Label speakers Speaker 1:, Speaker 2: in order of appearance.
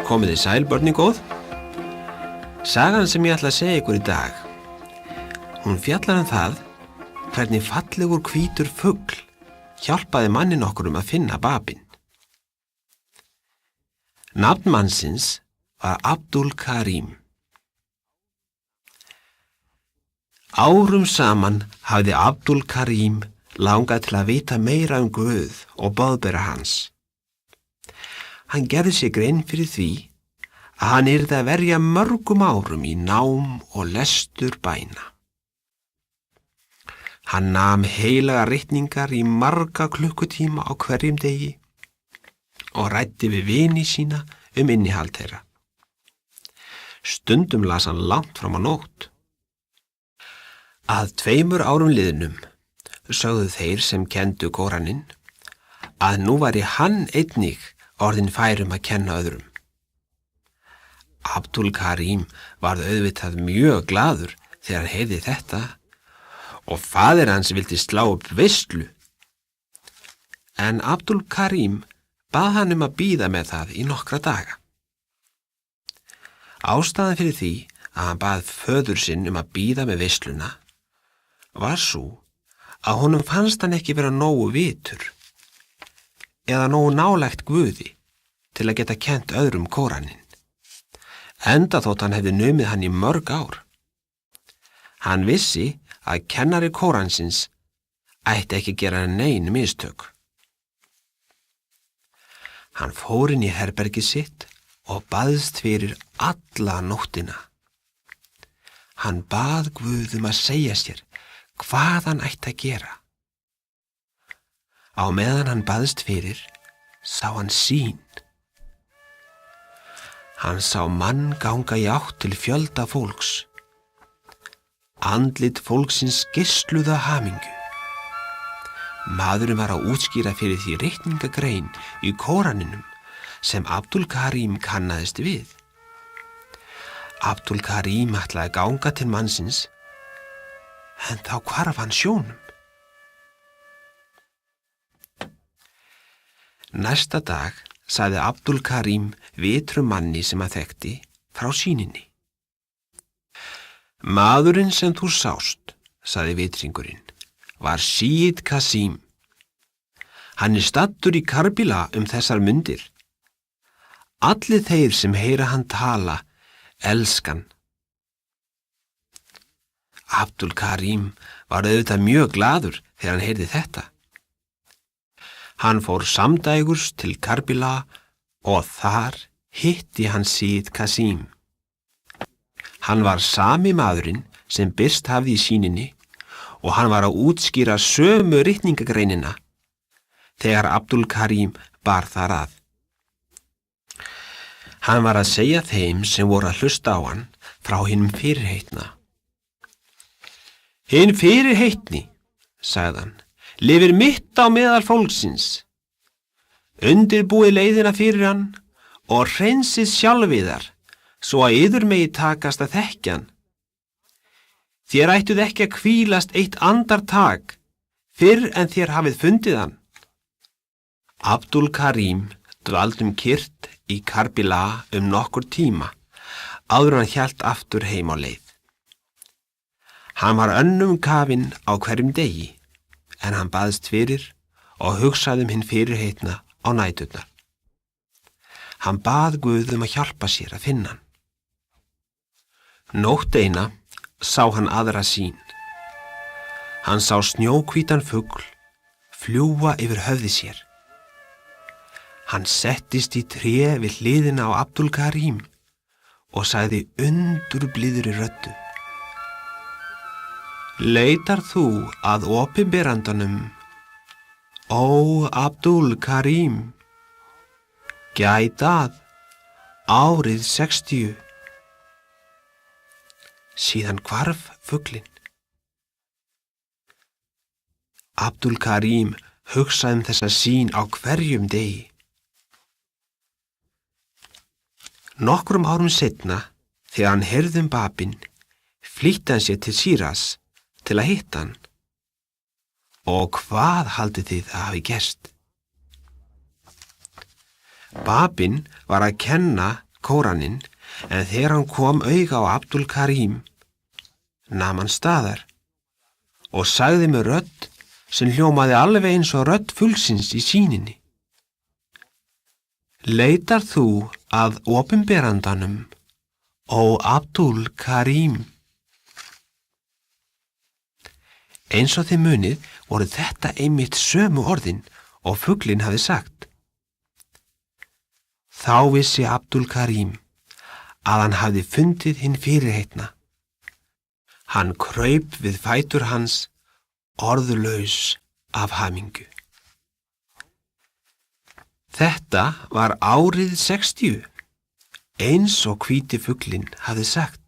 Speaker 1: Komið þið sæl, börnin góð. Sagan sem ég ætla að segja ykkur í dag, hún fjallar það hvernig fallegur hvítur fugl hjálpaði mannin okkur að finna Babin. Nafn mannsins var Abdul Karim. Árum saman hafði Abdul Karim langað til að vita meira Guð og boðbera hans. Hann gerði sér grein fyrir því að hann yrði að verja mörgum árum í nám og lestur bæna. Hann nam heilaga ritningar í marga klukkutíma á hverjum degi og ræddi við vini sína innihald þeirra. Stundum las hann langt fram á nótt. Að 2 árum liðnum sögðu þeir sem kenndu Kóraninn að nú væri hann einnig orðinn fær að kenna öðrum. Abdul Karim varð auðvitað mjög glaður þegar hann heyrði þetta og faðir hans vildi slá upp veislu. En Abdul Karim bað hann að bíða með það í nokkra daga. Ástæðan fyrir því að hann bað föður sinn að bíða með veisluna var sú að honum fannst hann ekki vera nógu vitur eða nógu nálægt Guði til að geta kennt öðrum Kóraninn, enda þótt hann hefði numið hann í mörg ár. Hann vissi að kennari Kóransins ætti ekki gera nein mistök. Hann fór inn í herbergið sitt og baðst fyrir alla nóttina. Hann bað Guð að segja sér hvað hann ætti að gera. Á meðan hann baðst fyrir, sá hann sýn. Hann sá mann ganga í átt til fjölda fólks. Andlit fólksins geisluðu hamingju. Maðurinn var að útskýra fyrir því ritningagrein í Kóraninum sem Abdul Karim kannaðist við. Abdul Karim ætlaði að ganga til mannsins, en þá hvarf hann sjónum. Næsta dag sagði Abdul Karim vitrum manni sem hann þekkti frá sýninni. Maðurinn sem þú sást, sagði vitringurinn, var Síd Kasim. Hann staddur í Karbila þessar mundir. Allir þeir sem heyra hann tala, elskan. Abdul Karim var auðvitað mjög glaður þegar hann heyrði þetta. Hann fór samdægurs til Karbila og þar hitti hann Síd Kasim. Hann var sami maðurinn sem birst hafði í sýninni og hann var að útskýra sömu ritningagreinina þegar Abdul Karim bar þar að. Hann var að segja þeim sem voru að hlusta á hann frá hinum fyrirheitna. Hinn fyrirheitni, sagði hann, lifir mitt á meðal fólksins. Undirbúið leiðina fyrir hann og hreinsið sjálfiðar svo að yður megi takast að þekkja hann. Þér ættuð ekki að hvílast eitt andartak fyrr en þér hafið fundið hann. Abdul Karim dvaldum kyrrt í Karbila nokkur tíma áður en hann hélt aftur heim á leið. Hann var önnum kafinn á hverjum degi, en hann baðst fyrir og hugsaði hinn fyrirheitna á næturnar. Hann bað Guð að hjálpa sér að finna hann. Nótt eina sá hann aðra sýn. Hann sá snjóhvítan fugl fljúga yfir höfði sér. Hann settist í tré við hliðina á Abdul Karim og sagði undurblíðri röddu: Leitar þú að opinberandanum, ó Abdul Karim? Gæt að árið 60. Síðan hvarf fuglinn. Abdul Karim hugsaði þessa sýn á hverjum degi. Nokkrum árum seinna, þegar hann heyrði Babin, flýtti hann sér til Síras til að hitta hann. Og hvað haldið þið að hafi gerst? Babin var að kenna Kóraninn, en þegar hann kom auga á Abdul Karim, nam hann staðar og sagði með rödd sem hljómaði alveg eins og rödd fuglsins í sýninni. Leitar þú að opinberandanum, ó Abdul Karim? Eins og þið munið voru þetta einmitt sömu orðin og fuglinn hafði sagt. Þá vissi Abdul Karim að hann hafði fundið hinn fyrirheitna. Hann kraup við fætur hans, orðlaus af hamingju. Þetta var árið 60, eins og hvíti fuglinn hafði sagt.